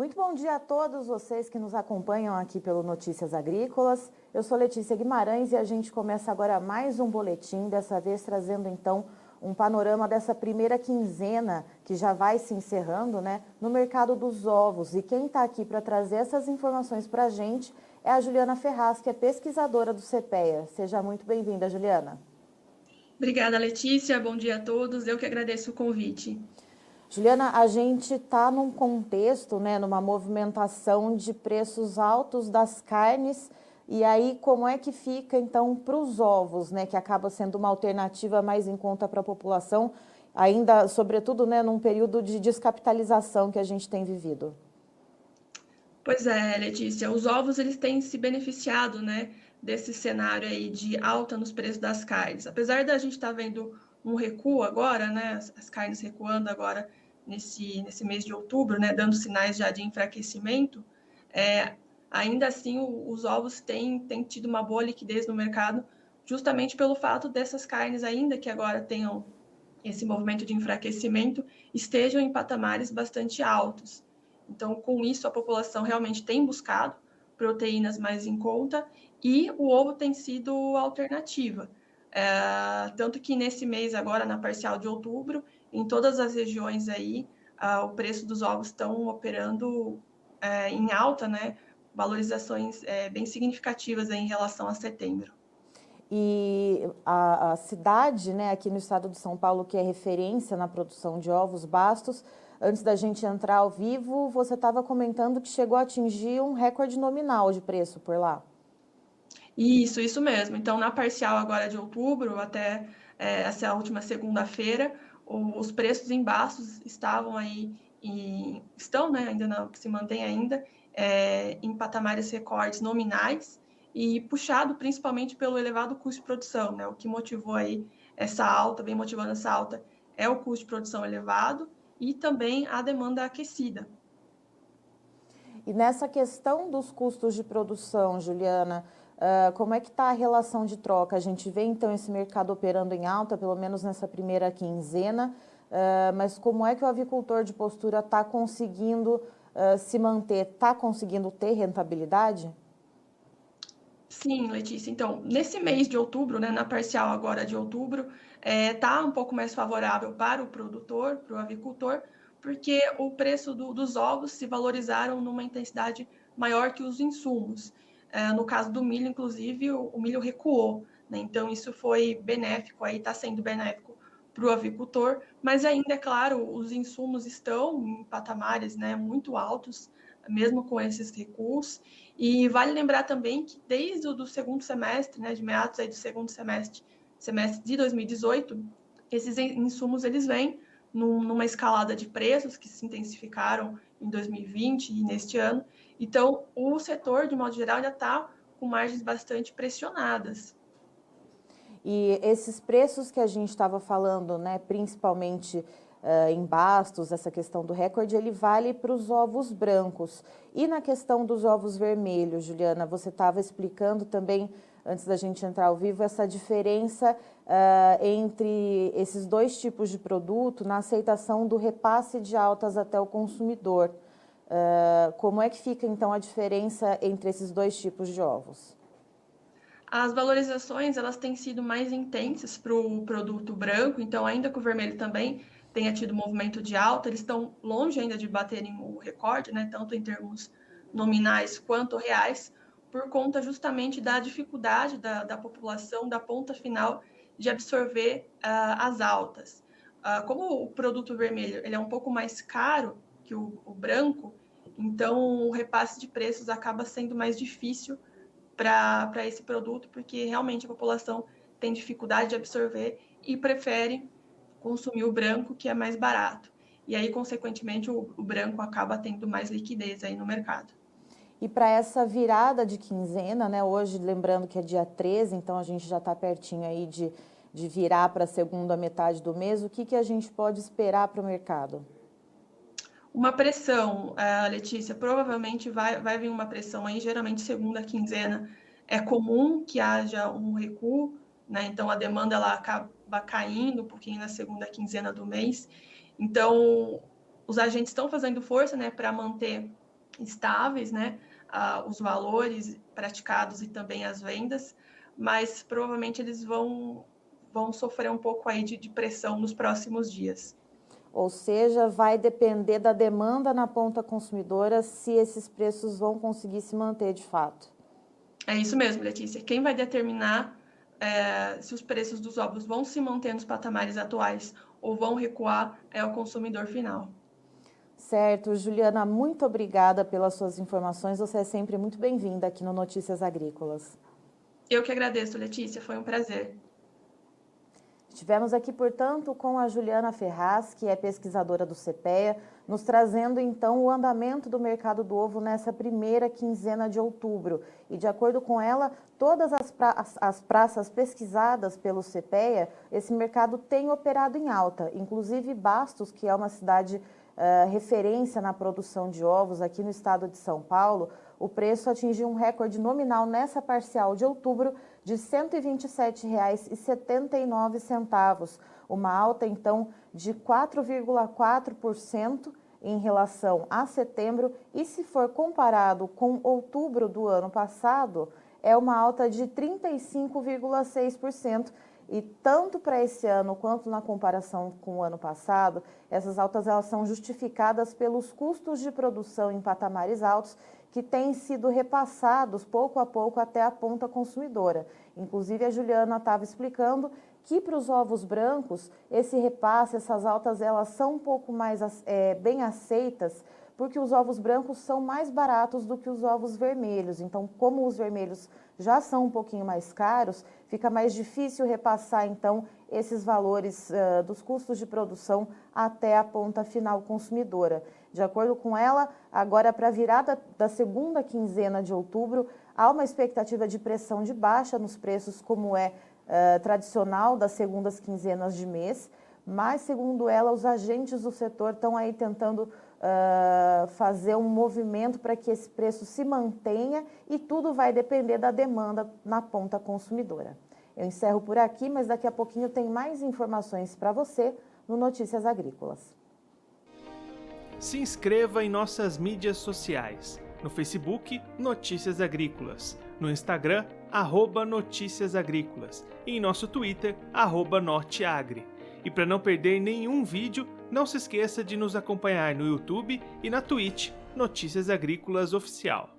Muito bom dia a todos vocês que nos acompanham aqui pelo Notícias Agrícolas. Eu sou Letícia Guimarães e a gente começa agora mais um boletim, dessa vez trazendo então um panorama dessa primeira quinzena que já vai se encerrando, no mercado dos ovos. E quem está aqui para trazer essas informações para a gente é a Juliana Ferraz, que é pesquisadora do CPEA. Seja muito bem-vinda, Juliana. Obrigada, Letícia. Bom dia a todos. Eu que agradeço o convite. Juliana, a gente está num contexto, numa movimentação de preços altos das carnes, e aí como é que fica então para os ovos, que acaba sendo uma alternativa mais em conta para a população, ainda sobretudo num período de descapitalização que a gente tem vivido? Pois é, Letícia, os ovos eles têm se beneficiado, desse cenário aí de alta nos preços das carnes. Apesar da gente estar vendo um recuo agora, as carnes recuando agora nesse mês de outubro, dando sinais já de enfraquecimento, ainda assim os ovos têm tido uma boa liquidez no mercado, justamente pelo fato dessas carnes, ainda que agora tenham esse movimento de enfraquecimento, estejam em patamares bastante altos. Então, com isso, a população realmente tem buscado proteínas mais em conta e o ovo tem sido alternativa. Tanto que nesse mês, agora na parcial de outubro, em todas as regiões aí, o preço dos ovos estão operando em alta, valorizações bem significativas aí em relação a setembro. E a cidade, aqui no estado de São Paulo, que é referência na produção de ovos, Bastos, antes da gente entrar ao vivo, você estava comentando que chegou a atingir um recorde nominal de preço por lá. Isso mesmo. Então, na parcial agora de outubro, até essa última segunda-feira, os preços em Bastos estavam aí, estão, ainda não, se mantém ainda, em patamares recordes nominais e puxado principalmente pelo elevado custo de produção, O que motivou aí essa alta, vem motivando essa alta, é o custo de produção elevado e também a demanda aquecida. E nessa questão dos custos de produção, Juliana, como é que está a relação de troca? A gente vê, então, esse mercado operando em alta, pelo menos nessa primeira quinzena, mas como é que o avicultor de postura está conseguindo se manter? Está conseguindo ter rentabilidade? Sim, Letícia. Então, nesse mês de outubro, na parcial agora de outubro, tá um pouco mais favorável para o produtor, para o avicultor, porque o preço dos ovos se valorizaram numa intensidade maior que os insumos. No caso do milho, inclusive, o milho recuou, Então, isso foi benéfico, aí está sendo benéfico para o avicultor, mas ainda, é claro, os insumos estão em patamares, muito altos, mesmo com esses recuos. E vale lembrar também que desde o do segundo semestre, de meados aí do segundo semestre de 2018, esses insumos eles vêm numa escalada de preços que se intensificaram em 2020 e neste ano. Então, o setor, de modo geral, ainda está com margens bastante pressionadas. E esses preços que a gente estava falando, principalmente em Bastos, essa questão do recorde, ele vale para os ovos brancos. E na questão dos ovos vermelhos, Juliana, você estava explicando também, antes da gente entrar ao vivo, essa diferença entre esses dois tipos de produto na aceitação do repasse de altas até o consumidor. Como é que fica, então, a diferença entre esses dois tipos de ovos? As valorizações elas têm sido mais intensas para o produto branco, então ainda que o vermelho também tenha tido movimento de alta, eles estão longe ainda de baterem o recorde, tanto em termos nominais quanto reais, por conta justamente da dificuldade da população, da ponta final, de absorver as altas. Como o produto vermelho ele é um pouco mais caro que o branco, então o repasse de preços acaba sendo mais difícil para esse produto, porque realmente a população tem dificuldade de absorver e prefere consumir o branco, que é mais barato. E aí, consequentemente, o branco acaba tendo mais liquidez aí no mercado. E para essa virada de quinzena, hoje, lembrando que é dia 13, então a gente já está pertinho aí de virar para a segunda metade do mês, o que a gente pode esperar para o mercado? Uma pressão, Letícia, provavelmente vai vir uma pressão aí, geralmente segunda quinzena é comum que haja um recuo, Então a demanda ela acaba caindo um pouquinho na segunda quinzena do mês. Então os agentes estão fazendo força, para manter estáveis, né? Os valores praticados e também as vendas, mas provavelmente eles vão sofrer um pouco aí de pressão nos próximos dias. Ou seja, vai depender da demanda na ponta consumidora se esses preços vão conseguir se manter de fato. É isso mesmo, Letícia. Quem vai determinar se os preços dos ovos vão se manter nos patamares atuais ou vão recuar é o consumidor final. Certo, Juliana, muito obrigada pelas suas informações. Você é sempre muito bem-vinda aqui no Notícias Agrícolas. Eu que agradeço, Letícia. Foi um prazer. Estivemos aqui, portanto, com a Juliana Ferraz, que é pesquisadora do CPEA, nos trazendo então o andamento do mercado do ovo nessa primeira quinzena de outubro. E de acordo com ela, todas as praças pesquisadas pelo CPEA, esse mercado tem operado em alta, inclusive Bastos, que é uma cidade referência na produção de ovos aqui no estado de São Paulo, o preço atingiu um recorde nominal nessa parcial de outubro de R$ 127,79, uma alta então de 4,4% em relação a setembro, e se for comparado com outubro do ano passado, é uma alta de 35,6%. E tanto para esse ano quanto na comparação com o ano passado, essas altas elas são justificadas pelos custos de produção em patamares altos que têm sido repassados pouco a pouco até a ponta consumidora. Inclusive, a Juliana estava explicando que para os ovos brancos, esse repasse, essas altas, elas são um pouco mais bem aceitas, porque os ovos brancos são mais baratos do que os ovos vermelhos. Então, como os vermelhos já são um pouquinho mais caros, fica mais difícil repassar, então, esses valores dos custos de produção até a ponta final consumidora. De acordo com ela, agora para a virada da segunda quinzena de outubro, há uma expectativa de pressão de baixa nos preços, como é tradicional das segundas quinzenas de mês, mas, segundo ela, os agentes do setor estão aí tentando fazer um movimento para que esse preço se mantenha, e tudo vai depender da demanda na ponta consumidora. Eu encerro por aqui, mas daqui a pouquinho tem mais informações para você no Notícias Agrícolas. Se inscreva em nossas mídias sociais. No Facebook, Notícias Agrícolas. No Instagram, @Notícias Agrícolas. E em nosso Twitter, @Norteagri. E para não perder nenhum vídeo, não se esqueça de nos acompanhar no YouTube e na Twitch, Notícias Agrícolas Oficial.